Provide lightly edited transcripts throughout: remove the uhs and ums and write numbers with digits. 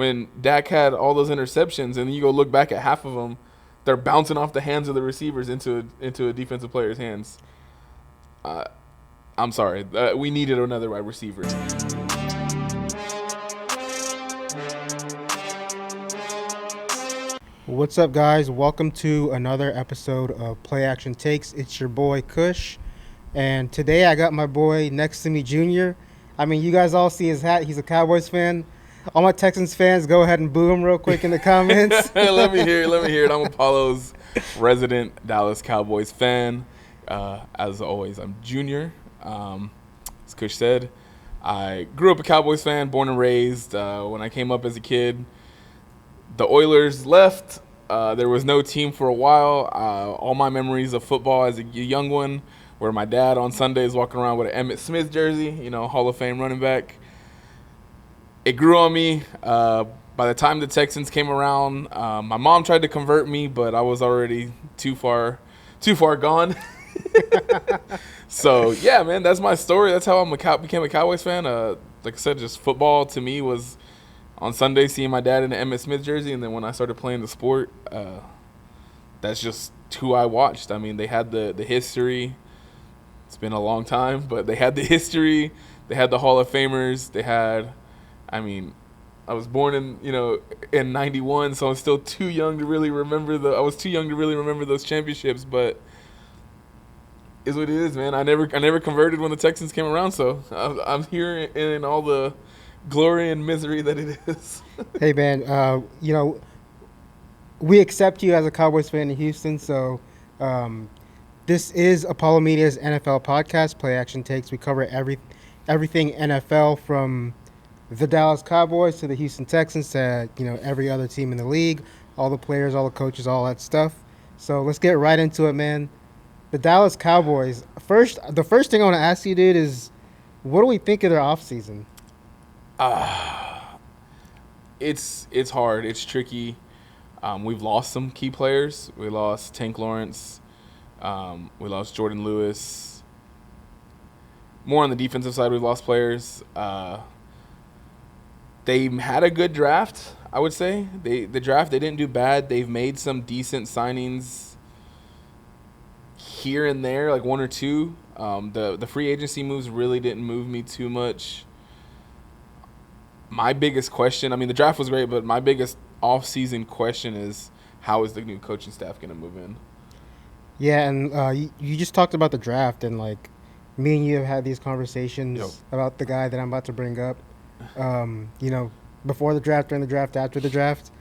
when Dak had all those interceptions, and you go look back at half of them, they're bouncing off the hands of the receivers into a defensive player's hands. I'm sorry. We needed another wide receiver. What's up, guys? Welcome to another episode of Play Action Takes. It's your boy Kush, and today I got my boy next to me, Junior. I mean, you guys all see his hat. He's a Cowboys fan. All my Texans fans, go ahead and boo him real quick in the comments. Let me hear it. I'm Apollo's resident Dallas Cowboys fan. As always, I'm Junior. As Kush said, I grew up a Cowboys fan, born and raised. When I came up as a kid, the Oilers left. There was no team for a while. All my memories of football as a young one were my dad on Sundays walking around with an Emmitt Smith jersey, Hall of Fame running back. It grew on me. By the time the Texans came around, my mom tried to convert me, but I was already too far gone. So, yeah, man, that's my story. That's how I became a Cowboys fan. Like I said, just football to me was on Sunday seeing my dad in an Emmitt Smith jersey, and then when I started playing the sport, that's just who I watched. I mean, they had the history. It's been a long time, but they had the history. They had the Hall of Famers. They had, I was born in 91, so I'm still too young to really remember those championships, but is what it is, man. I never converted when the Texans came around, so I'm here in all the glory and misery that it is. Hey, man, we accept you as a Cowboys fan in Houston, so this is Apollo Media's NFL podcast, Play Action Takes. We cover everything NFL from the Dallas Cowboys to the Houston Texans to, every other team in the league, all the players, all the coaches, all that stuff. So let's get right into it, man. The Dallas Cowboys. The first thing I want to ask you, dude, is what do we think of their offseason? It's hard. It's tricky. We've lost some key players. We lost Tank Lawrence. We lost Jordan Lewis. More on the defensive side, we've lost players. They had a good draft, I would say. The draft, they didn't do bad. They've made some decent signings here and there, like one or two. The free agency moves really didn't move me too much. My biggest question, the draft was great, but my biggest off-season question is, how is the new coaching staff going to move in? Yeah, and you just talked about the draft, and, me and you have had these conversations about the guy that I'm about to bring up. Before the draft, during the draft, after the draft.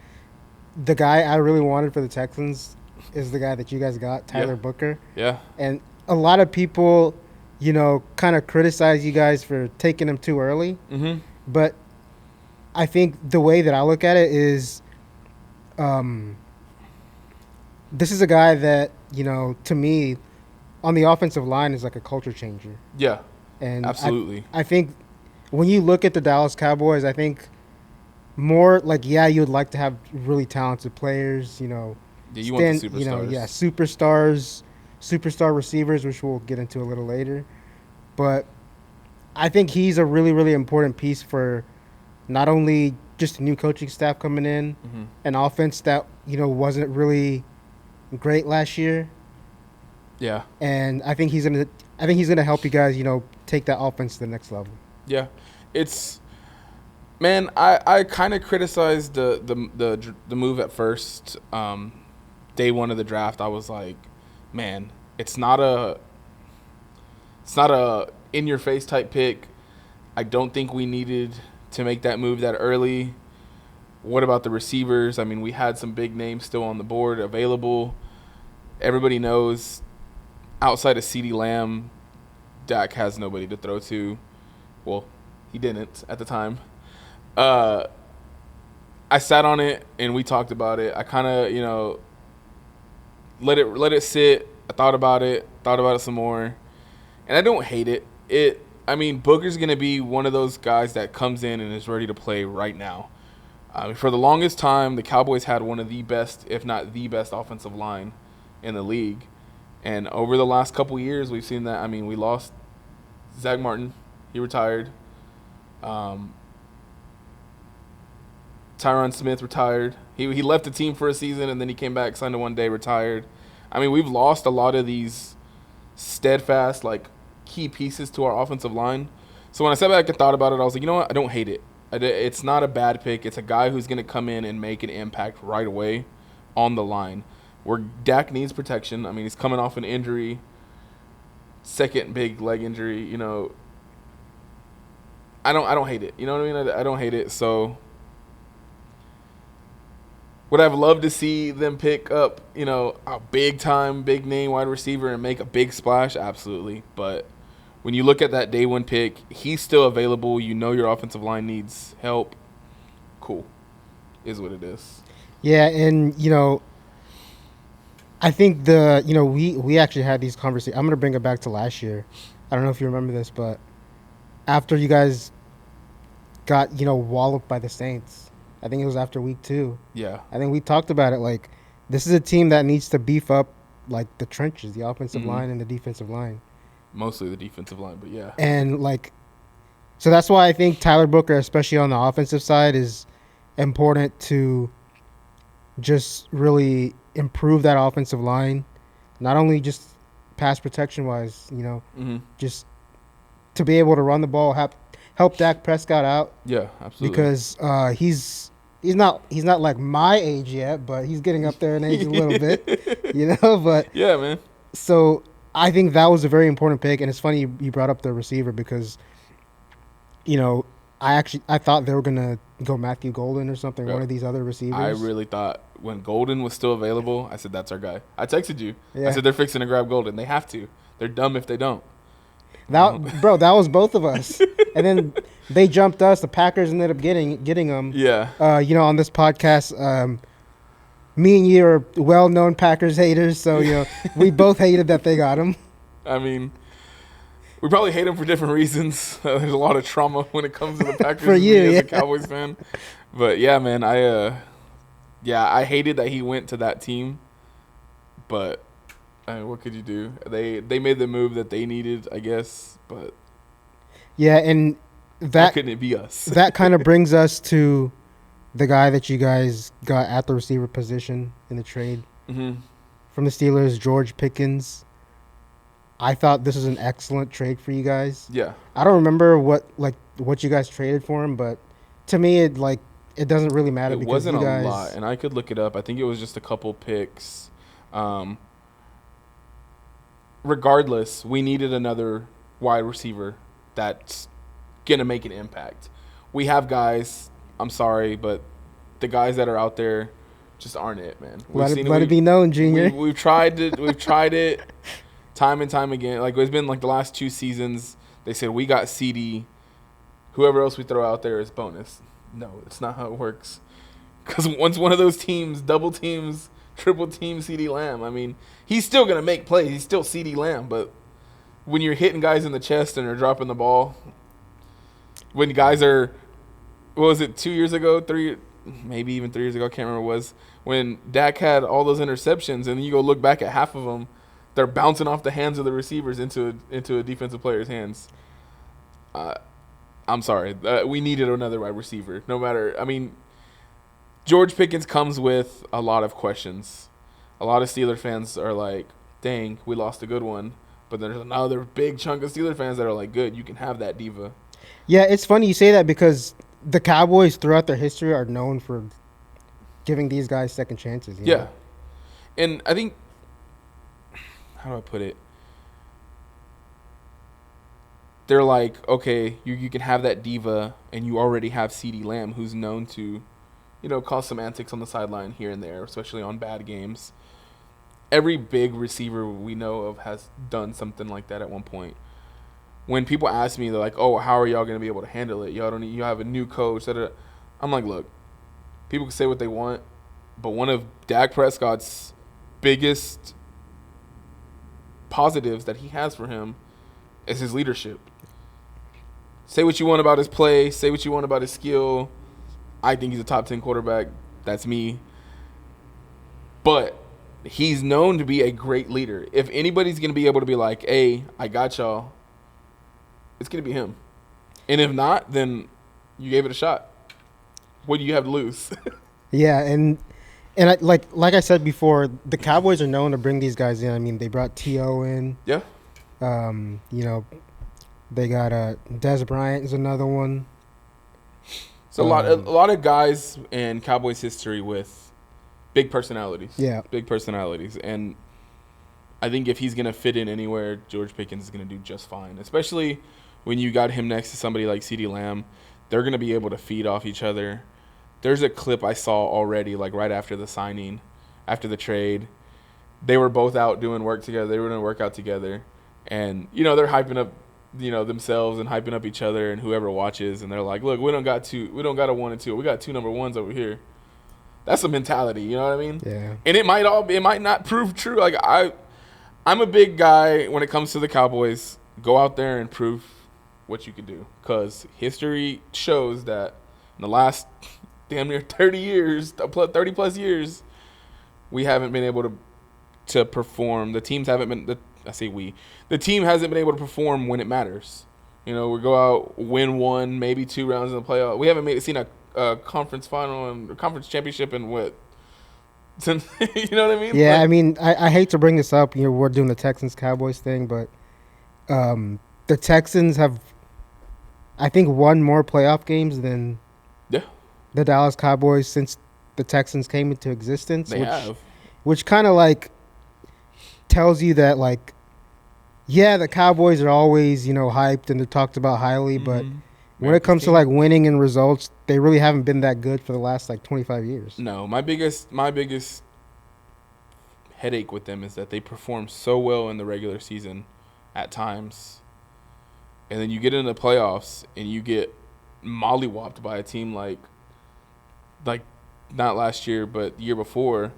The guy I really wanted for the Texans is the guy that you guys got, Tyler Booker. Yeah. And a lot of people, kind of criticize you guys for taking him too early. Mm-hmm. But I think the way that I look at it is this is a guy that, to me, on the offensive line is like a culture changer. Yeah, and absolutely. I think when you look at the Dallas Cowboys, I think more you would like to have really talented players, Yeah, you want the superstars. Superstar receivers, which we'll get into a little later. But I think he's a really, really important piece for not only just a new coaching staff coming in, an offense that, wasn't really great last year. Yeah. And I think he's gonna help you guys, take that offense to the next level. Yeah. I kind of criticized the move at first. Day one of the draft, I was like, man, it's not a in your face type pick. I don't think we needed to make that move that early. What about the receivers? We had some big names still on the board available. Everybody knows outside of CeeDee Lamb, Dak has nobody to throw to. Well, he didn't at the time. I sat on it and we talked about it. I kind of, let it sit. I thought about it some more, and I don't hate it. Booker's going to be one of those guys that comes in and is ready to play right now. For the longest time, the Cowboys had one of the best, if not the best, offensive line in the league. And over the last couple years, we've seen that. We lost Zach Martin. He retired. Tyron Smith retired. He left the team for a season, and then he came back, signed a one-day, retired. I mean, we've lost a lot of these steadfast, like, key pieces to our offensive line. So when I sat back and thought about it, I was like, you know what? I don't hate it. It's not a bad pick. It's a guy who's going to come in and make an impact right away on the line. Where Dak needs protection. I mean, he's coming off an injury, second big leg injury. You know, I don't hate it. You know what I mean? I don't hate it. So would I have loved to see them pick up, you know, a big-time, big-name wide receiver and make a big splash? Absolutely. But when you look at that day one pick, he's still available. You know your offensive line needs help. Cool. Is what it is. Yeah, and, you know, I think we actually had these conversations. I'm going to bring it back to last year. I don't know if you remember this, but after you guys got, you know, walloped by the Saints, I think it was after week 2. Yeah. I think we talked about it. Like, this is a team that needs to beef up, like, the trenches, the offensive line and the defensive line. Mostly the defensive line, but yeah. And, like, so that's why I think Tyler Booker, especially on the offensive side, is important to just really improve that offensive line, not only just pass protection wise, you know, just to be able to run the ball, help Dak Prescott out. Yeah, absolutely. Because he's not like my age yet, but he's getting up there in age a little bit, you know. But yeah, man. So I think that was a very important pick, and it's funny you brought up the receiver because, you know, I thought they were gonna go Matthew Golden or something, one of these other receivers. I really thought when Golden was still available, I said that's our guy. I texted you. Yeah. I said they're fixing to grab Golden. They have to. They're dumb if they don't. That was both of us. And then they jumped us. The Packers ended up getting them. Yeah. You know, on this podcast, me and you are well-known Packers haters, so you know we both hated that they got him. I mean, we probably hate him for different reasons. There's a lot of trauma when it comes to the Packers for you, as a Cowboys fan. But yeah, man, I hated that he went to that team. But I mean, what could you do? They made the move that they needed, I guess. But yeah, and how couldn't it be us? That kind of brings us to the guy that you guys got at the receiver position in the trade from the Steelers, George Pickens. I thought this was an excellent trade for you guys. Yeah. I don't remember what you guys traded for him, but to me it doesn't really matter. It wasn't a lot, and I could look it up. I think it was just a couple picks. Regardless, we needed another wide receiver that's gonna make an impact. We have guys. I'm sorry, but the guys that are out there just aren't it, man. Let it be known, Junior. We've tried it. We've tried it time and time again. Like, it's been like the last 2 seasons. They said we got CD. Whoever else we throw out there is bonus. No, it's not how it works. Because once one of those teams double teams, triple teams CD Lamb, I mean, he's still gonna make plays. He's still CD Lamb, but when you're hitting guys in the chest and they're dropping the ball, when guys are, what was it, 2 years ago, maybe even 3 years ago, I can't remember what it was, when Dak had all those interceptions, and you go look back at half of them, they're bouncing off the hands of the receivers into a defensive player's hands. I'm sorry. We needed another wide receiver. No matter, I mean, George Pickens comes with a lot of questions. A lot of Steeler fans are like, dang, we lost a good one. But there's another big chunk of Steeler fans that are like, good, you can have that diva. Yeah, it's funny you say that because the Cowboys throughout their history are known for giving these guys second chances. You know? And I think, how do I put it? They're like, okay, you can have that diva, and you already have CeeDee Lamb, who's known to, you know, cause some antics on the sideline here and there, especially on bad games. Every big receiver we know of has done something like that at one point. When people ask me, they're like, oh, how are y'all going to be able to handle it? You have a new coach. I'm like, look, people can say what they want, but one of Dak Prescott's biggest positives that he has for him is his leadership. Say what you want about his play. Say what you want about his skill. I think he's a top 10 quarterback. That's me. But he's known to be a great leader. If anybody's going to be able to be like, hey, I got y'all, it's going to be him. And if not, then you gave it a shot. What do you have to lose? Yeah, and like I said before, the Cowboys are known to bring these guys in. I mean, they brought T.O. in. Yeah. You know, they got Dez Bryant is another one. So a lot of guys in Cowboys history with big personalities. Yeah. Big personalities. And I think if he's going to fit in anywhere, George Pickens is going to do just fine. Especially when you got him next to somebody like CeeDee Lamb. They're going to be able to feed off each other. There's a clip I saw already, like right after the signing, after the trade. They were both out doing work together. They were doing a workout together. And, you know, they're hyping up, you know, themselves and hyping up each other and whoever watches. And they're like, look, we don't got a 1 and 2. We got 2 number ones over here. That's a mentality, you know what I mean? Yeah. And it might not prove true. Like I'm a big guy when it comes to the Cowboys. Go out there and prove what you can do. Because history shows that in the last damn near 30 plus years, we haven't been able to perform. The teams haven't been the team hasn't been able to perform when it matters. You know, we go out, win 1, maybe 2 rounds in the playoff. We haven't seen a conference final and conference championship in what? Since, you know what I mean? Yeah, like, I mean, I hate to bring this up. You know, we're doing the Texans-Cowboys thing, but the Texans have, I think, won more playoff games than the Dallas Cowboys since the Texans came into existence. Which kind of, like, tells you that, like, yeah, the Cowboys are always, you know, hyped and they're talked about highly, but when it comes to, like, winning and results, they really haven't been that good for the last, like, 25 years. No, my biggest headache with them is that they perform so well in the regular season at times, and then you get into the playoffs and you get mollywopped by a team like not last year, but the year before.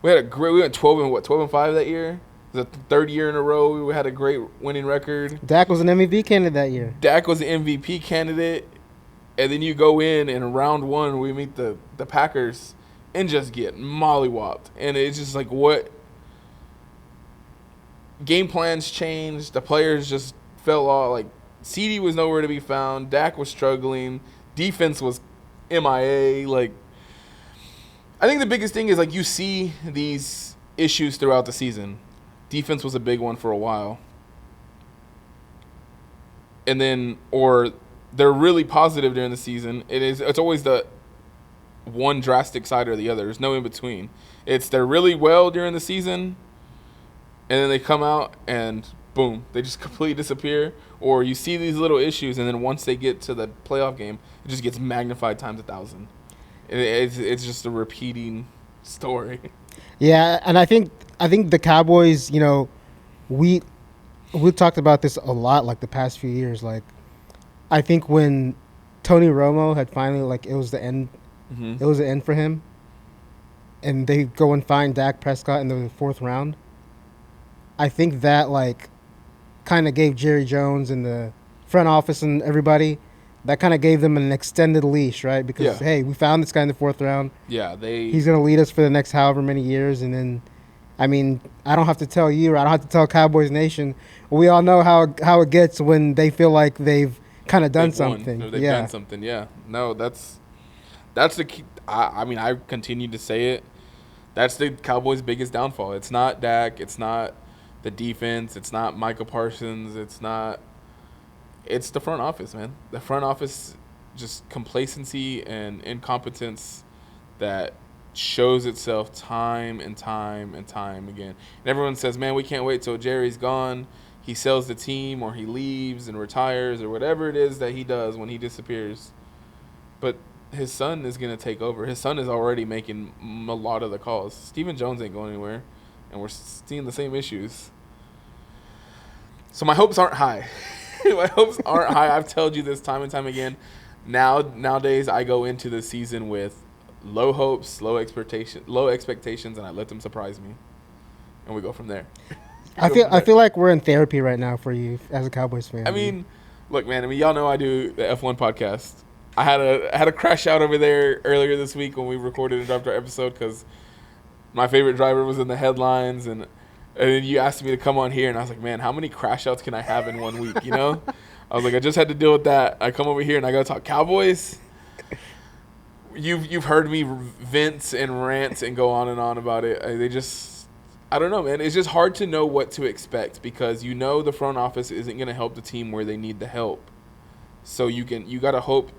We went 12 and 5 that year. It was the third year in a row we had a great winning record. Dak was an MVP candidate that year. Dak was an MVP candidate, and then you go in round 1 we meet the Packers and just get mollywopped. And it's just like, what? Game plans changed. The players just fell off. Like, CD was nowhere to be found. Dak was struggling. Defense was MIA. Like, I think the biggest thing is, like, you see these issues throughout the season. Defense was a big one for a while. And then, or they're really positive during the season. It's always the one drastic side or the other. There's no in between. It's they're really well during the season, and then they come out and boom, they just completely disappear. Or you see these little issues, and then once they get to the playoff game, it just gets magnified times 1,000. It's just a repeating story. Yeah, and I think the Cowboys, you know, we talked about this a lot, like, the past few years. Like, I think when Tony Romo had finally, like, it was the end. It was the end for him, and they go and find Dak Prescott in the 4th round. I think that, like, kind of gave Jerry Jones and the front office and everybody, that kind of gave them an extended leash, right? Because, hey, we found this guy in the 4th round. Yeah, he's going to lead us for the next however many years. And then, I mean, I don't have to tell you, or I don't have to tell Cowboys Nation. We all know how it gets when they feel like they've kind of done something. They've done something, yeah. No, that's the key. I mean, I continue to say it. That's the Cowboys' biggest downfall. It's not Dak. It's not the defense. It's not Micah Parsons. It's the front office, man. The front office, just complacency and incompetence that shows itself time and time and time again. And everyone says, man, we can't wait till Jerry's gone. He sells the team, or he leaves and retires, or whatever it is that he does when he disappears. But his son is going to take over. His son is already making a lot of the calls. Stephen Jones ain't going anywhere, and we're seeing the same issues. So my hopes aren't high. My hopes aren't high. I've told you this time and time again. Nowadays, I go into the season with low hopes, low expectations, and I let them surprise me, and we go from there. I feel like we're in therapy right now for you as a Cowboys fan. I mean, look, man. I mean, y'all know I do the F1 podcast. I had a crash out over there earlier this week when we recorded and dropped our episode because my favorite driver was in the headlines, and then you asked me to come on here, and I was like, man, how many crash outs can I have in 1 week, you know? I was like, I just had to deal with that. I come over here, and I got to talk Cowboys. you've heard me vent and rant and go on and on about it. I don't know, man. It's just hard to know what to expect because the front office isn't going to help the team where they need the help. So you got to hope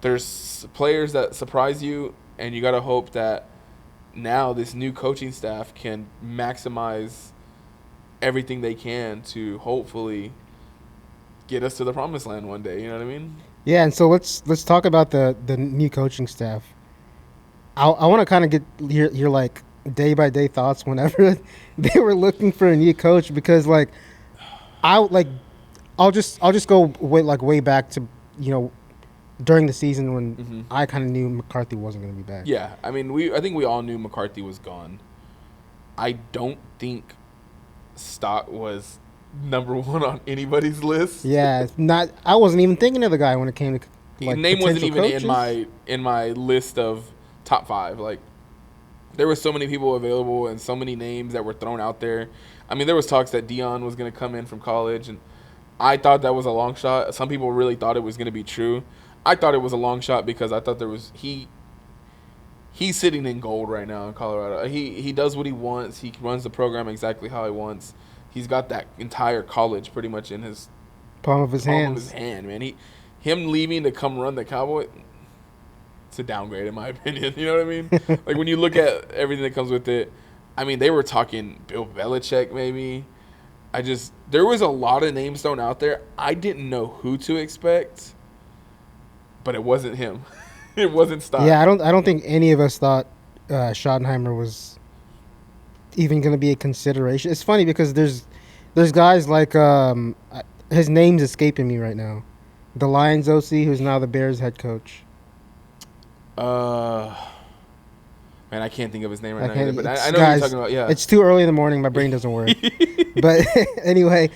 there's players that surprise you, and you got to hope that now this new coaching staff can maximize everything they can to hopefully get us to the promised land one day. You know what I mean? Yeah, and so let's talk about the new coaching staff. I want to kind of get your like day by day thoughts whenever they were looking for a new coach because like I'll just go way back to during the season when I kind of knew McCarthy wasn't going to be back. Yeah, I mean I think we all knew McCarthy was gone. I don't think Stott was number one on anybody's list. Yeah, I wasn't even thinking of the guy when it came to like name wasn't even coaches. in my list of top 5. Like there were so many people available and so many names that were thrown out there. I mean, there was talks that Dion was going to come in from college, and I thought that was a long shot. Some people really thought it was going to be true. I thought it was a long shot because I thought he's sitting in gold right now in Colorado. He does what he wants. He runs the program exactly how he wants. He's got that entire college pretty much in his palm of his hand, man. Him leaving to come run the Cowboys, it's a downgrade in my opinion. You know what I mean? Like when you look at everything that comes with it, I mean, they were talking Bill Belichick maybe. There was a lot of names thrown out there. I didn't know who to expect, but it wasn't him. It wasn't Stott. Yeah, I don't think any of us thought Schottenheimer was even going to be a consideration. It's funny because there's guys like his name's escaping me right now. The Lions OC, who's now the Bears head coach. Man, I can't think of his name right now either, but I know what you're talking about. Yeah, it's too early in the morning. My brain doesn't work. But anyway,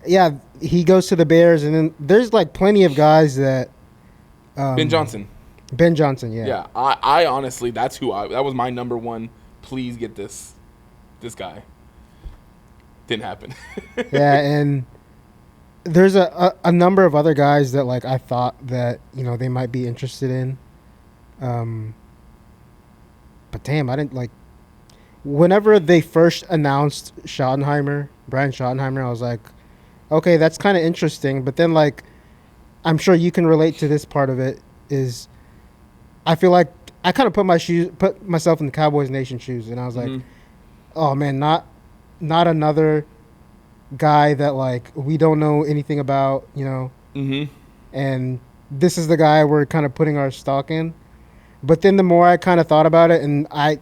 yeah, he goes to the Bears, and then there's like plenty of guys that. Ben Johnson. Ben Johnson, yeah. Yeah, I honestly, that was my number one. Please get this guy. Didn't happen. Yeah, and there's a number of other guys that like I thought that they might be interested in. But damn, I didn't like. Whenever they first announced Brian Schottenheimer, I was like, okay, that's kind of interesting. But then like, I'm sure you can relate to this part of it. Is I feel like I kind of put myself in the Cowboys Nation shoes, and I was like, oh man, not another guy that like we don't know anything about, and this is the guy we're kind of putting our stock in. But then the more I kind of thought about it, and I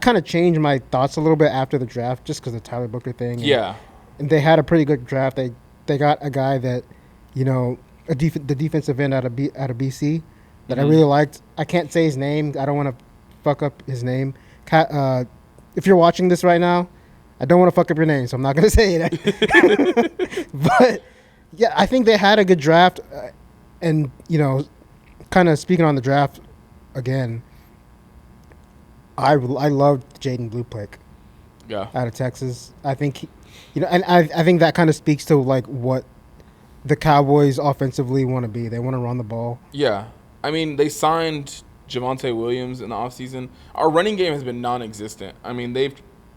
kind of changed my thoughts a little bit after the draft, just because of the Tyler Booker thing. And they had a pretty good draft. They got a guy that, the defensive end out of BC that I really liked. I can't say his name. I don't want to fuck up his name. If you're watching this right now, I don't want to fuck up your name, so I'm not going to say it. But, yeah, I think they had a good draft. And, kind of speaking on the draft again, I loved Jaden Bluepick out of Texas. I think, and I think that kind of speaks to, like, what the Cowboys offensively want to be. They want to run the ball. Yeah. I mean, they signed Javonte Williams in the offseason. Our running game has been non-existent. I mean, they've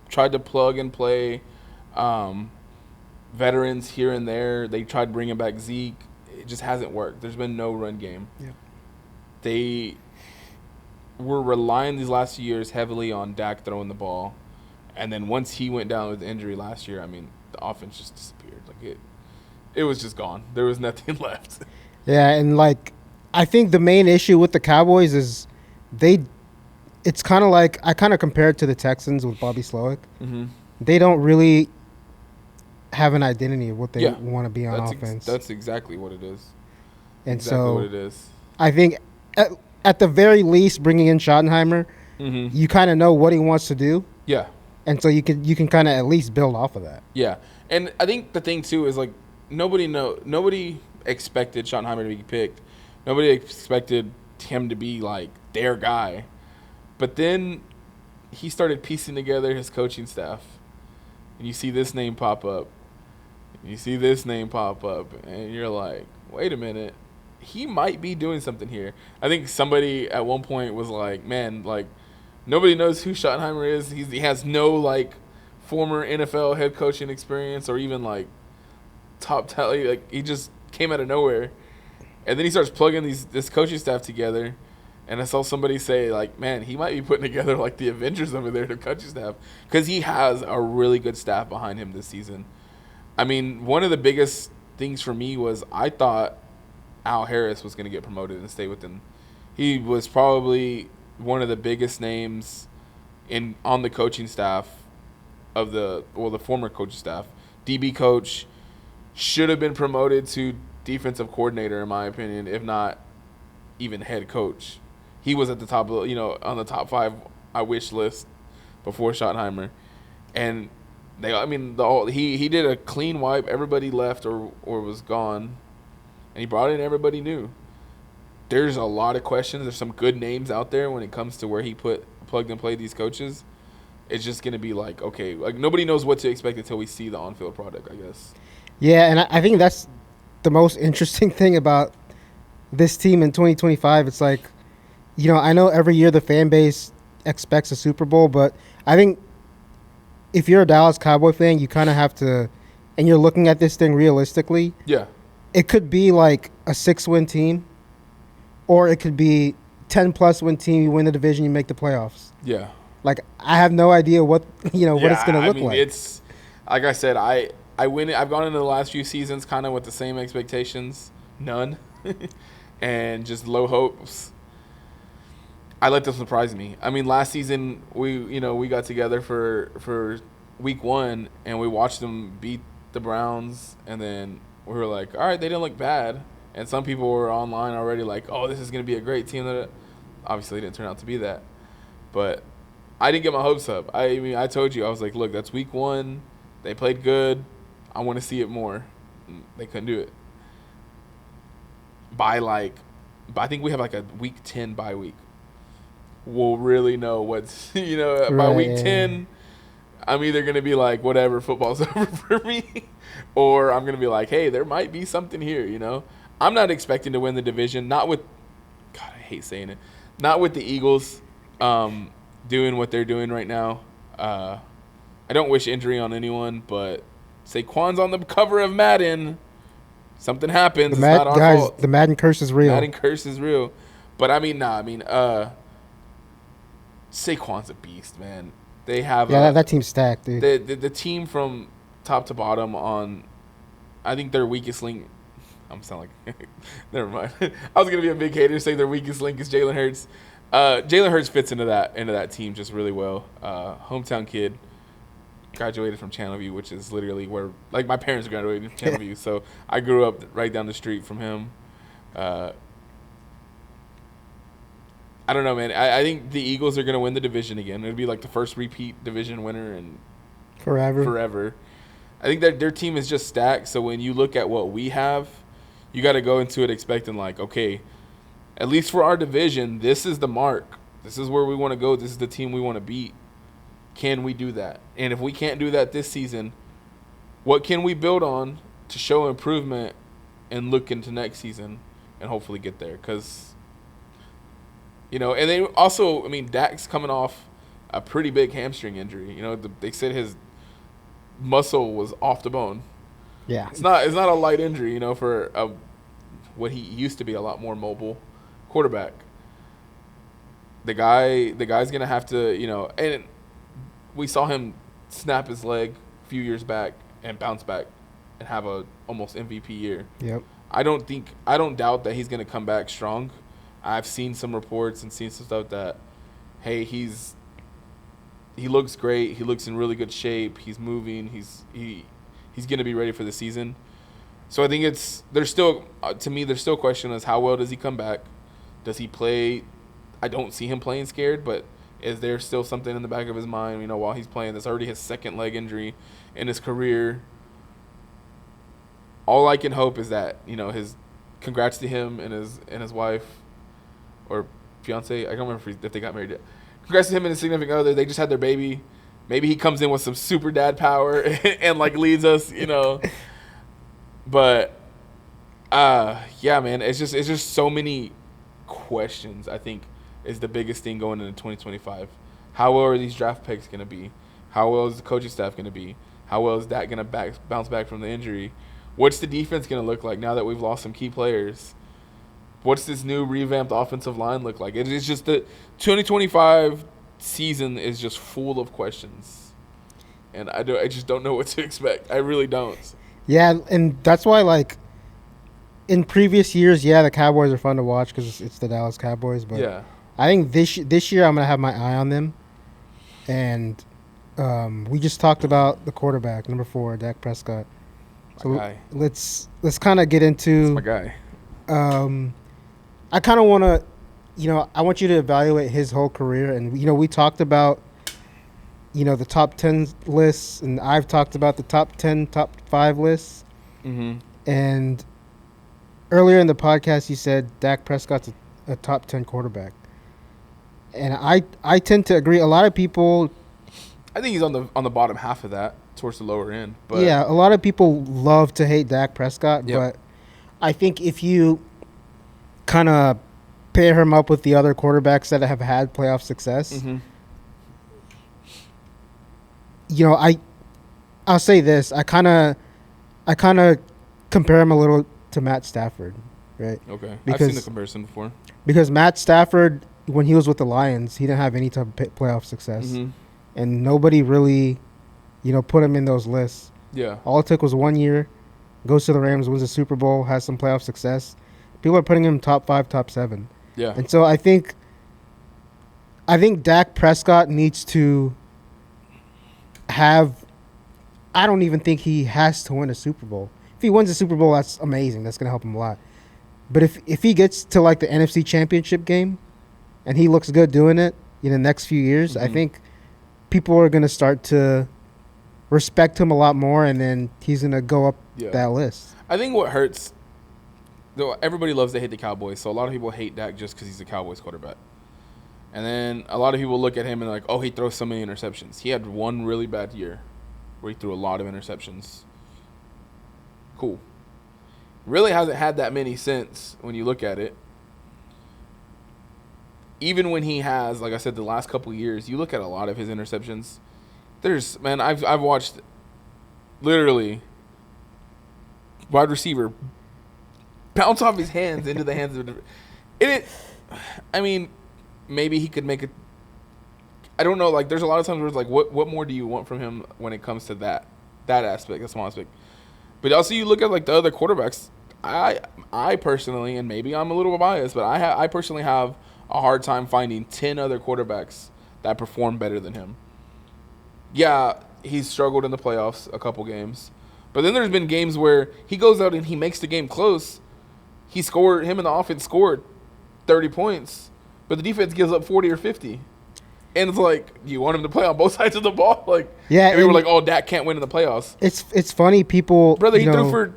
tried to plug and play veterans here and there. They tried bringing back Zeke. It just hasn't worked. There's been no run game. Yeah. They were relying these last few years heavily on Dak throwing the ball. And then once he went down with injury last year, I mean, the offense just disappeared. Like it was just gone. There was nothing left. Yeah, and like I think the main issue with the Cowboys is it's kind of like I kind of compare it to the Texans with Bobby Slowick. Mm-hmm. They don't really have an identity of what they want to be on offense. That's exactly what it is. And exactly so what it is. I think at the very least, bringing in Schottenheimer, you kind of know what he wants to do. Yeah. And so you can kind of at least build off of that. Yeah. And I think the thing too is like nobody expected Schottenheimer to be picked. Nobody expected him to be like their guy. But then he started piecing together his coaching staff. And you see this name pop up. And you see this name pop up. And you're like, wait a minute. he might be doing something here. I think somebody at one point was like, man, like, nobody knows who Schottenheimer is. He has no, like, former NFL head coaching experience or even, like, top talent. Like, he just came out of nowhere. And then he starts plugging this coaching staff together. And I saw somebody say, like, man, he might be putting together, like, the Avengers over there, the coaching staff. Because he has a really good staff behind him this season. I mean, one of the biggest things for me was I thought Al Harris was going to get promoted and stay with them. He was probably one of the biggest names on the coaching staff of the former coaching staff. DB coach should have been promoted to defensive coordinator, in my opinion, if not even head coach. He was at the top of, on the top 5 I wish list before Schottenheimer. And he did a clean wipe. Everybody left or was gone. And he brought in everybody new. There's a lot of questions. There's some good names out there when it comes to where he plugged and played these coaches. It's just going to be like, okay, like nobody knows what to expect until we see the on-field product, I guess. Yeah, and I think that's the most interesting thing about this team in 2025. It's like, I know every year the fan base expects a Super Bowl, but I think if you're a Dallas Cowboy fan, you kind of have to, and you're looking at this thing realistically. Yeah. It could be like a 6-win team, or it could be 10+ win team. You win the division, you make the playoffs. Yeah. Like, I have no idea what what it's going to look like. It's like I said, I've gone into the last few seasons kind of with the same expectations, none, and just low hopes. I let them surprise me. I mean, last season we got together for week 1 and we watched them beat the Browns, and then we were like, all right, they didn't look bad. And some people were online already like, oh, this is going to be a great team. Obviously, it didn't turn out to be that. But I didn't get my hopes up. I told you, I was like, look, that's week 1. They played good. I want to see it more. They couldn't do it. I think we have like a week 10 bye week. We'll really know what's, by week 10, I'm either going to be like, whatever, football's over for me, or I'm going to be like, hey, there might be something here, I'm not expecting to win the division, God, I hate saying it, not with the Eagles doing what they're doing right now. I don't wish injury on anyone, but Saquon's on the cover of Madden. Something happens. It's not our fault. The Madden curse is real. Madden curse is real. But, Saquon's a beast, man. They have that team's stacked, dude. The team from top to bottom I think their weakest link. I'm sounding like never mind. I was gonna be a big hater, say their weakest link is Jalen Hurts. Jalen Hurts fits into that team just really well. Hometown kid, graduated from Channelview, which is literally where my parents graduated from Channelview, so I grew up right down the street from him. I don't know, man. I think the Eagles are going to win the division again. It'll be like the first repeat division winner in forever. I think that their team is just stacked. So when you look at what we have, you got to go into it expecting like, okay, at least for our division, this is the mark. This is where we want to go. This is the team we want to beat. Can we do that? And if we can't do that this season, what can we build on to show improvement and look into next season and hopefully get there? Because and they also, Dak's coming off a pretty big hamstring injury. They said his muscle was off the bone. Yeah. It's not a light injury, for what he used to be a lot more mobile quarterback. The guy's going to have to, and we saw him snap his leg a few years back and bounce back and have a almost MVP year. Yep. I don't doubt that he's going to come back strong. I've seen some reports and seen some stuff that, hey, he looks great. He looks in really good shape. He's moving. He's going to be ready for the season. So I think there's still a question as how well does he come back? Does he play? I don't see him playing scared, but is there still something in the back of his mind, while he's playing? That's already his second leg injury in his career. All I can hope is that, his congrats to him and his wife. Or fiance, I don't remember if they got married yet. Congrats to him and his significant other. They just had their baby. Maybe he comes in with some super dad power and leads us, But Yeah, man. It's just so many questions. I think is the biggest thing going into 2025. How well are these draft picks going to be? How well is the coaching staff going to be? How well is that going to bounce back from the injury? What's the defense going to look like now that we've lost some key players? What's this new revamped offensive line look like? It's just the 2025 season is just full of questions, and I just don't know what to expect. I really don't. Yeah, and that's why, like, in previous years, yeah, the Cowboys are fun to watch because it's the Dallas Cowboys. But Yeah, I think this year I'm gonna have my eye on them, and we just talked about the quarterback, number 4, Dak Prescott. So my guy. let's kind of get That's into. my guy. I kind of want to, I want you to evaluate his whole career, and we talked about, the top 10 lists, and I've talked about the top 10, top 5 lists, Mm-hmm. and earlier in the podcast you said Dak Prescott's a top 10 quarterback, and I tend to agree. A lot of people, I think he's on the bottom half of that, towards the lower end. But yeah, a lot of people love to hate Dak Prescott, Yep. but I think if you kind of pair him up with the other quarterbacks that have had playoff success, Mm-hmm. I'll say this: I kind of compare him a little to Matt Stafford, right? Okay, I've Because- seen the comparison before. Because Matt Stafford, when he was with the Lions, he didn't have any type of playoff success, Mm-hmm. and nobody really, put him in those lists. Yeah, All it took was 1 year, goes to the Rams, wins the Super Bowl, has some playoff success. People are putting him top 5, top 7. yeah. And so I think Dak Prescott needs to have. I don't even think he has to win a Super Bowl. If he wins a Super Bowl, that's amazing. That's going to help him a lot. But if he gets to like the NFC Championship game, and he looks good doing it in the next few years, I Mhm. think people are going to start to respect him a lot more, and then he's going to go up Yeah. that list. I think what hurts, though, everybody loves to hate the Cowboys, so a lot of people hate Dak just because he's a Cowboys quarterback. And then a lot of people look at him and like, oh, he throws so many interceptions. He had one really bad year where he threw a lot of interceptions. Cool. Really hasn't had that many since when you look at it. Even when he has, like I said, the last couple of years, you look at a lot of his interceptions. I've watched literally wide receiver bounce off his hands into the hands of maybe he could make it. I don't know. Like, there's a lot of times where it's like, what more do you want from him when it comes to that aspect, that small aspect? But also, you look at like the other quarterbacks. I personally, and maybe I'm a little biased, but I personally have a hard time finding 10 other quarterbacks that perform better than him. Yeah, he's struggled in the playoffs a couple games, but then there's been games where he goes out and he makes the game close. Him and the offense scored 30 points, but the defense gives up 40 or 50. And it's like, do you want him to play on both sides of the ball? Like, Yeah, and we were and- like, oh, Dak can't win in the playoffs. It's funny, people. Brother, he threw for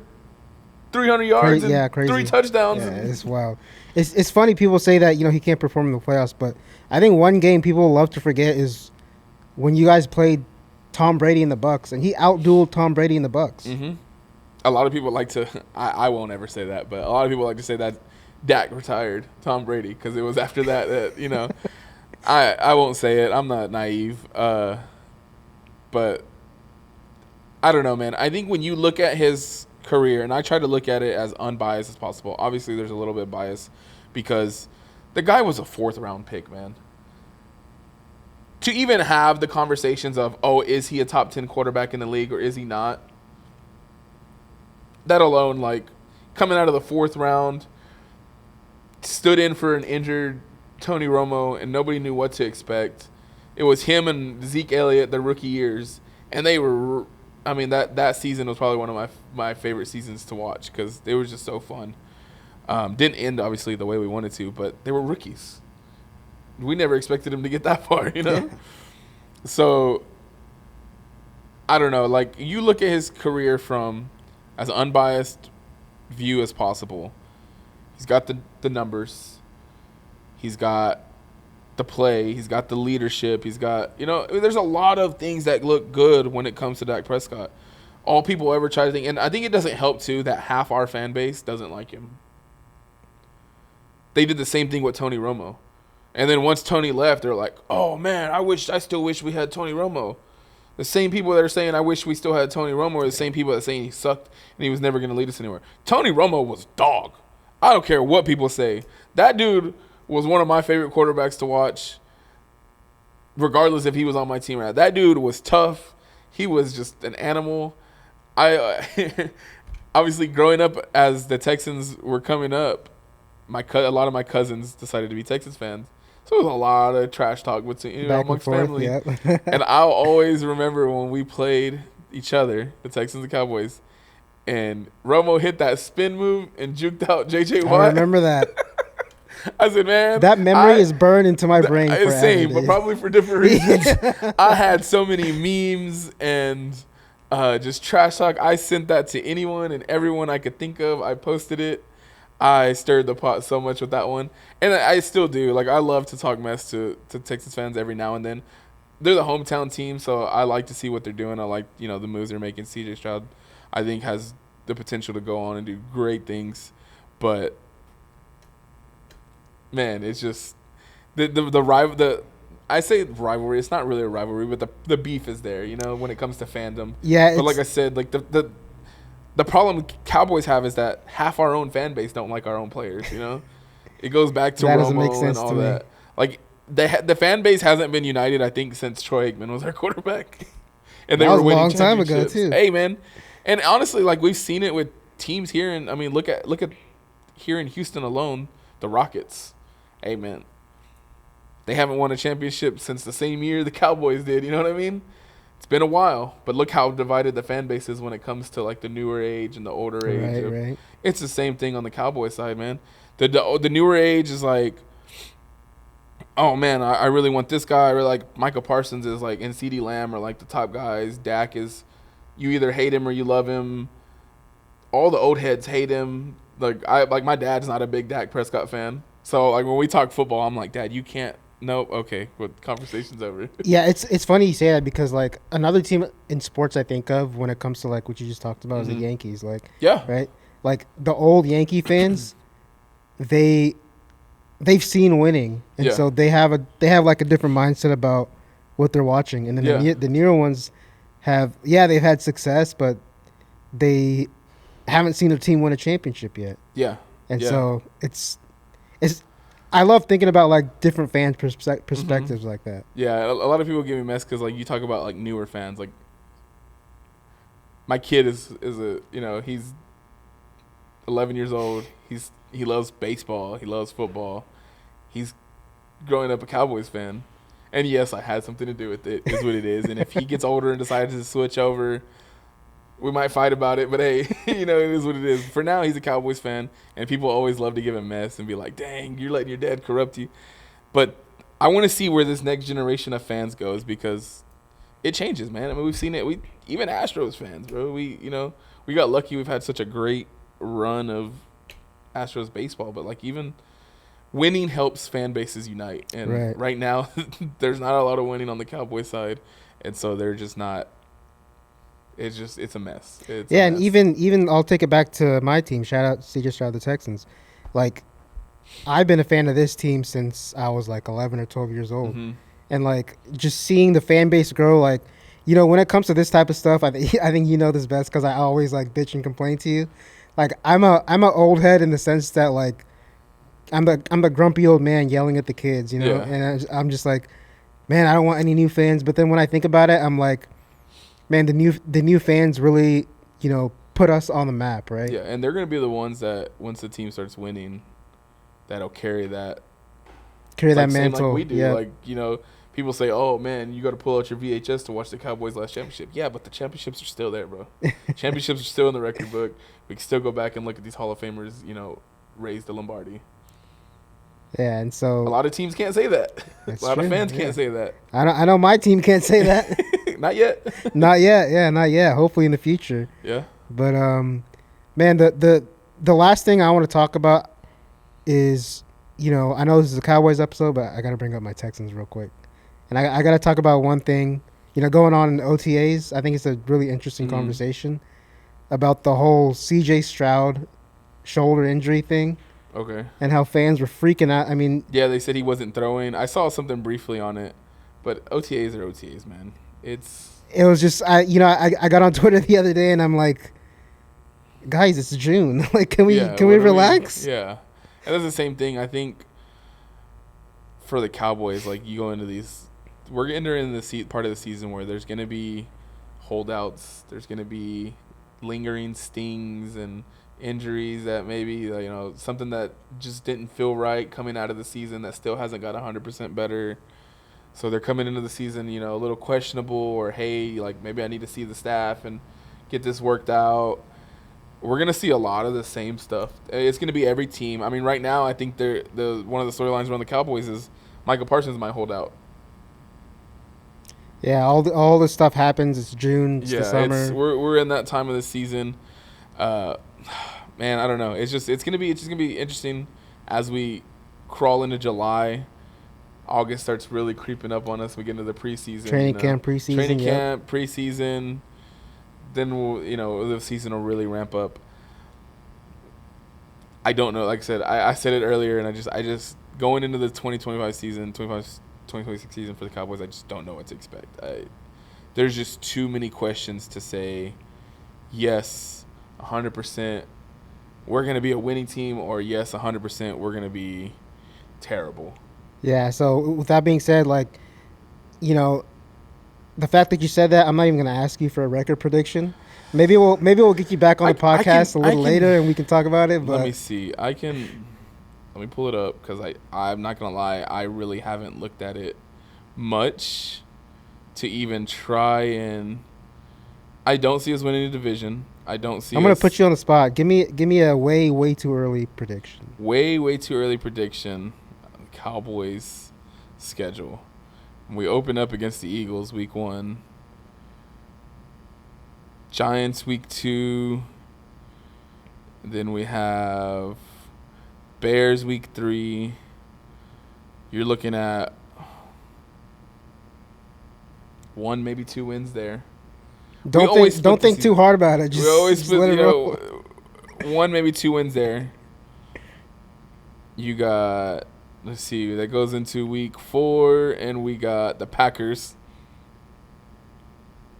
300 yards and crazy. 3 touchdowns. Yeah, it's wild. It's funny people say that he can't perform in the playoffs, but I think one game people love to forget is when you guys played Tom Brady in the Bucks, and he outdueled Tom Brady in the Bucks. Mm-hmm. A lot of people like to. I won't ever say that, but a lot of people like to say that Dak retired Tom Brady because it was after that. I won't say it. I'm not naive. But I don't know, man. I think when you look at his career, and I try to look at it as unbiased as possible. Obviously, there's a little bit of bias because the guy was a 4th-round pick, man. To even have the conversations of, oh, is he a top 10 quarterback in the league or is he not? That alone, like, coming out of the 4th round, stood in for an injured Tony Romo, and nobody knew what to expect. It was him and Zeke Elliott, their rookie years, and they were. I mean, that season was probably one of my favorite seasons to watch because they were just so fun. Didn't end obviously the way we wanted to, but they were rookies. We never expected him to get that far, So I don't know. Like, you look at his career from as unbiased view as possible. He's got the numbers. He's got the play. He's got the leadership. He's got, there's a lot of things that look good when it comes to Dak Prescott. all people ever try to think, and I think it doesn't help too that half our fan base doesn't like him. They did the same thing with Tony Romo. And then once Tony left, they're like, oh man, I still wish we had Tony Romo. The same people that are saying I wish we still had Tony Romo are the same people that are saying he sucked and he was never going to lead us anywhere. Tony Romo was dog. I don't care what people say. That dude was one of my favorite quarterbacks to watch, regardless if he was on my team or not. That dude was tough. He was just an animal. I obviously growing up as the Texans were coming up, a lot of my cousins decided to be Texans fans. So there was a lot of trash talk amongst family. Yep. And I'll always remember when we played each other, the Texans and Cowboys, and Romo hit that spin move and juked out J.J. Watt. I remember that. I said, man. That memory is burned into my brain forever. Same, but probably for different reasons. I had so many memes and just trash talk. I sent that to anyone and everyone I could think of. I posted it. I stirred the pot so much with that one. And I still do. Like, I love to talk mess to Texas fans every now and then. They're the hometown team, so I like to see what they're doing. I like, the moves they're making. C.J. Stroud, I think, has the potential to go on and do great things. But, man, it's just I say rivalry. It's not really a rivalry, but the beef is there, when it comes to fandom. Yeah. But like I said, like the problem Cowboys have is that half our own fan base don't like our own players, It goes back to Romo and all that. Like, the fan base hasn't been united, I think, since Troy Aikman was our quarterback. And they were winning championships. That was a long time ago, too. Hey, man. And honestly, like, we've seen it with teams here. And, I mean, look at here in Houston alone, the Rockets. Hey, man. They haven't won a championship since the same year the Cowboys did. You know what I mean? It's been a while, but look how divided the fan base is when it comes to like the newer age and the older age. Right. It's the same thing on the Cowboy side, man. The newer age is like, oh man, I really want this guy. Or like Michael Parsons is like, and CeeDee Lamb are like the top guys. Dak is, you either hate him or you love him. All the old heads hate him. Like my dad's not a big Dak Prescott fan, so like when we talk football, I'm like, Dad, you can't. Nope. Okay. Well, conversation's over. Yeah, it's funny you say that because like another team in sports I think of when it comes to like what you just talked about is the Yankees. Like, yeah, right. Like the old Yankee fans, they've seen winning, and so they have like a different mindset about what they're watching. And then the newer ones they've had success, but they haven't seen their team win a championship yet. Yeah, and so it's. I love thinking about like different fans' perspectives like that. Yeah, a lot of people give me mess because like you talk about like newer fans. Like my kid is he's 11 years old. He loves baseball. He loves football. He's growing up a Cowboys fan, and yes, I had something to do with it. Is what it is. And if he gets older and decides to switch over, we might fight about it, but hey, it is what it is. For now, he's a Cowboys fan, and people always love to give him mess and be like, dang, you're letting your dad corrupt you. But I want to see where this next generation of fans goes because it changes, man. I mean, we've seen it. Even Astros fans, bro. We got lucky. We've had such a great run of Astros baseball, but like even winning helps fan bases unite. And right now, there's not a lot of winning on the Cowboys side, and so they're just not. It's a mess. And even I'll take it back to my team. Shout out C.J. Stroud, the Texans. Like, I've been a fan of this team since I was like 11 or 12 years old, and like just seeing the fan base grow. Like, when it comes to this type of stuff, I think you know this best because I always like bitch and complain to you. Like I'm a old head in the sense that like I'm the grumpy old man yelling at the kids, and I'm just like, man, I don't want any new fans. But then when I think about it, I'm like, man, the new fans really, put us on the map, right? Yeah, and they're going to be the ones that once the team starts winning, that'll carry that mantle. Like we do. Yeah. Like, people say, oh, man, you got to pull out your VHS to watch the Cowboys' last championship. Yeah, but the championships are still there, bro. Championships are still in the record book. We can still go back and look at these Hall of Famers, raise the Lombardi. Yeah, and so a lot of teams can't say that. A lot of fans can't say that. I know my team can't say that. Not yet. Not yet. Yeah, not yet. Hopefully in the future. Yeah. But man, the last thing I want to talk about is, I know this is a Cowboys episode, but I got to bring up my Texans real quick. And I got to talk about one thing. going on in OTAs, I think it's a really interesting conversation about the whole CJ Stroud shoulder injury thing. Okay. And how fans were freaking out. I mean, yeah, they said he wasn't throwing. I saw something briefly on it, but OTAs are OTAs, man. It was just I got on Twitter the other day and I'm like, guys, it's June. Like, can we relax? Yeah, and that's the same thing. I think for the Cowboys, like you go into these, we're entering the part of the season where there's gonna be holdouts. There's gonna be lingering stings and injuries that maybe something that just didn't feel right coming out of the season that still hasn't got 100% better. So they're coming into the season, a little questionable, or hey, like maybe I need to see the staff and get this worked out. We're gonna see a lot of the same stuff. It's gonna be every team. I mean, right now I think one of the storylines around the Cowboys is Michael Parsons might hold out. Yeah, all this stuff happens. It's June. It's the summer. We're in that time of the season. Man, I don't know. It's just gonna be interesting as we crawl into July. August starts really creeping up on us. We get into the preseason. Training camp, preseason. Then the season will really ramp up. I don't know. Like I said, I said it earlier, and I just going into the 2025 season, 2026 season for the Cowboys, I just don't know what to expect. There's just too many questions to say, yes, 100%, we're going to be a winning team, or yes, 100%, we're going to be terrible. Yeah, so with that being said, the fact that you said that, I'm not even going to ask you for a record prediction. Maybe we'll get you back on the podcast a little later and we can talk about it. But let me see. Let me pull it up because I'm not going to lie. I really haven't looked at it much to even try, and I don't see us winning the division. I'm going to put you on the spot. Give me a way too early prediction. Way too early prediction. Cowboys schedule. We open up against the Eagles week 1. Giants week 2. Then we have Bears week 3. You're looking at 1, maybe 2 wins there. Don't think too hard about it. We always put 1, maybe 2 wins there. You got, let's see, that goes into week 4, and we got the Packers.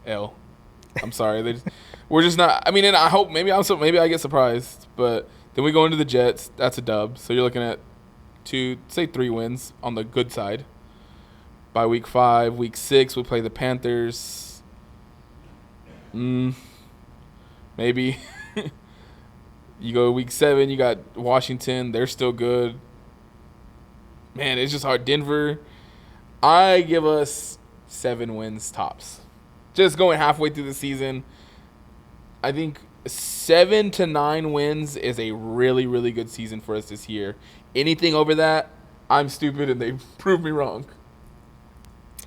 I'm sorry, we're just not. I mean, and I hope maybe I get surprised, but then we go into the Jets. That's a dub. So you're looking at 3 wins on the good side. By week 5, week 6, we play the Panthers. Maybe. You go week 7, you got Washington. They're still good. Man, it's just hard. Denver, I give us 7 wins tops. Just going halfway through the season, I think 7 to 9 wins is a really, really good season for us this year. Anything over that, I'm stupid and they prove me wrong.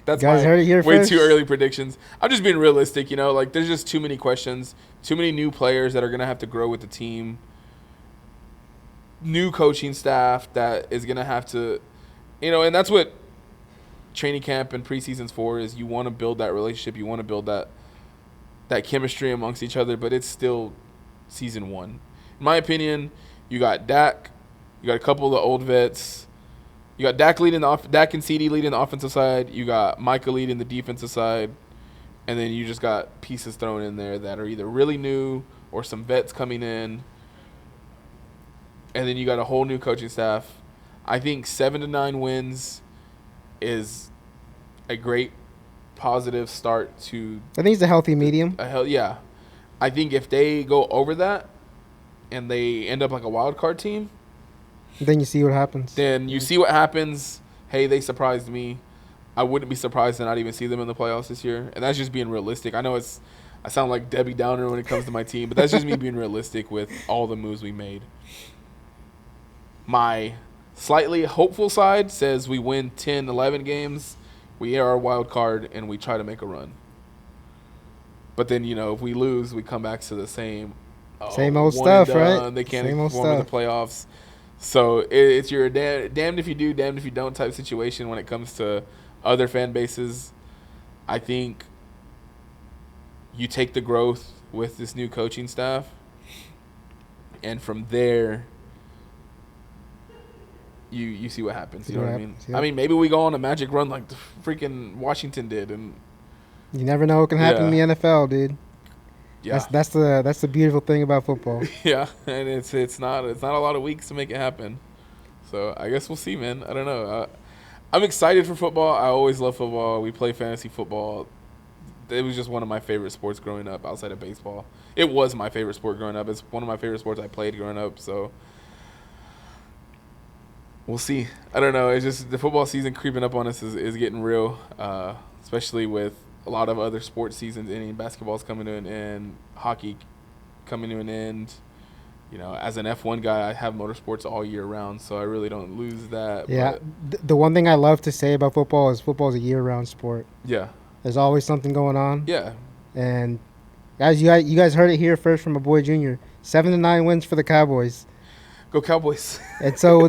That's guys heard it here way first. Too early predictions. I'm just being realistic, there's just too many questions, too many new players that are going to have to grow with the team, new coaching staff that is going to have to, and that's what training camp and preseason's for, is you want to build that relationship, you want to build that chemistry amongst each other, but it's still season 1. In my opinion, you got Dak, you got a couple of the old vets. You got Dak and CD leading the offensive side. You got Micah leading the defensive side. And then you just got pieces thrown in there that are either really new or some vets coming in. And then you got a whole new coaching staff. I think 7 to 9 wins is a great positive start to. I think it's a healthy medium. Yeah. I think if they go over that and they end up like a wild card team, then you see what happens. Hey, they surprised me. I wouldn't be surprised to not even see them in the playoffs this year. And that's just being realistic. I know I sound like Debbie Downer when it comes to my team, but that's just me being realistic with all the moves we made. My slightly hopeful side says we win 10, 11 games. We are a wild card, and we try to make a run. But then, if we lose, we come back to the same old stuff, right? They can't perform in the playoffs. So it's your damned if you do, damned if you don't type situation when it comes to other fan bases. I think you take the growth with this new coaching staff, and from there, you see what happens. You know what I mean? Yeah. I mean, maybe we go on a magic run like the freaking Washington did, and you never know what can happen in the NFL, dude. Yeah, that's the beautiful thing about football. Yeah, and it's not a lot of weeks to make it happen. So I guess we'll see, man. I don't know. I'm excited for football. I always love football. We play fantasy football. It was just one of my favorite sports growing up outside of baseball. It was my favorite sport growing up. It's one of my favorite sports I played growing up. So we'll see. I don't know. It's just the football season creeping up on us is getting real, especially with a lot of other sports seasons ending. Basketball's coming to an end. Hockey coming to an end. You know, as an F1 guy, I have motorsports all year round, so I really don't lose that. Yeah, the one thing I love to say about football is a year-round sport. Yeah. There's always something going on. Yeah. And guys, you guys heard it here first from my boy Junior. 7-9 wins for the Cowboys. Go Cowboys. And so,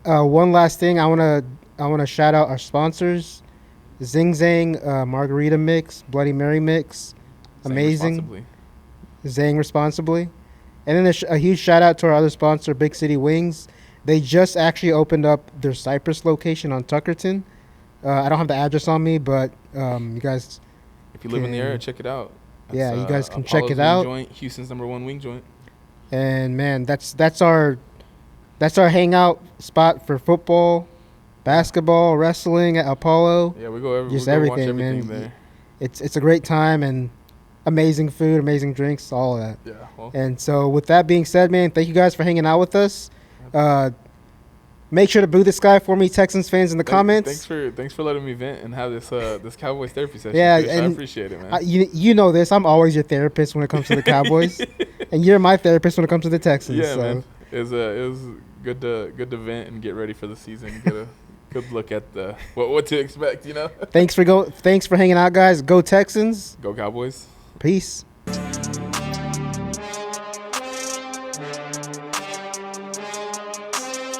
one last thing, I wanna shout out our sponsors, Zing Zang Margarita Mix, Bloody Mary Mix, amazing. Zang responsibly. And then a huge shout out to our other sponsor, Big City Wings. They just actually opened up their Cypress location on Tuckerton. I don't have the address on me, but you guys, if you live in the area, check it out. That's, you guys can Apollo's check it out. Joint, Houston's #1 wing joint. And man, that's our hangout spot for football, basketball, wrestling at Apollo. Yeah, we go watch everything man. There. It's a great time and amazing food, amazing drinks, all of that. Yeah. Well. And so with that being said, man, thank you guys for hanging out with us. Make sure to boo this guy for me, Texans fans, in the comments. Thanks for letting me vent and have this Cowboys therapy session. Yeah, Kush. I appreciate it, man. You know this. I'm always your therapist when it comes to the Cowboys, and you're my therapist when it comes to the Texans. Yeah, so. man. It was good to vent and get ready for the season. Get a good look at what to expect. You know. Thanks for hanging out, guys. Go Texans. Go Cowboys. Peace.